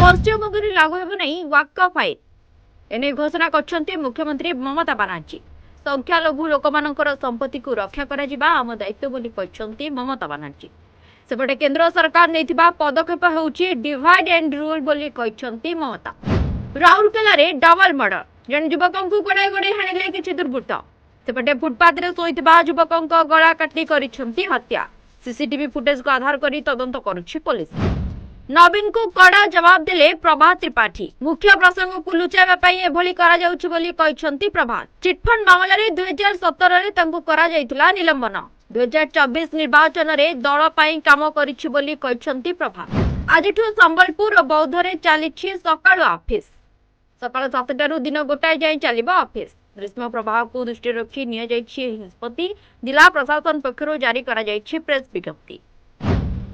पश्चिमबंग लागू हेब नहीं वाक्का फाइन एने घोषणा कर मुख्यमंत्री ममता बानार्जी। संख्यालघु लोक संपत्ति को रक्षा करा आम दायित्व बोली कहते ममता बानार्जी। सेपटे केंद्र सरकार नहीं पदक्षेप होउछि डिवाइड एंड रूल बोली कहते ममता। राउरकेला रे डबल मर्डर जन युवक को गड़ाई गड़ाई हाणिले किछि दुर्बृत्त। सेपटे फुटपाथ रे शोइथिबा युवक गला काटी करिसेंती हत्या। सीसीटीवी फुटेज को आधार करी तदंत करुछि पुलिस। नवीन को कड़ा जवाब देले प्रभात त्रिपाठी। मुख्य प्रसंग को लुचाइबा पई एभली करा जाउछि बोली कहछंती प्रभात। चिटफंड मामला रे 2017 रे तंको करा जाइतुला निलंबन। 2024 निर्वाचन रे दल पई काम करिछि बोली कहछंती प्रभात। आजिठु संबलपुर और बौद्ध रे चालिछि सकाळ ऑफिस। सकाळ 7टारू दिन गोटाए जाय चलिबा ऑफिस। ग्रीष्म प्रभाव को दृष्टि रखी निया जाइछि निष्पत्ति। जिला प्रशासन पक्षरु जारी करा जाइछि प्रेस विज्ञप्ति।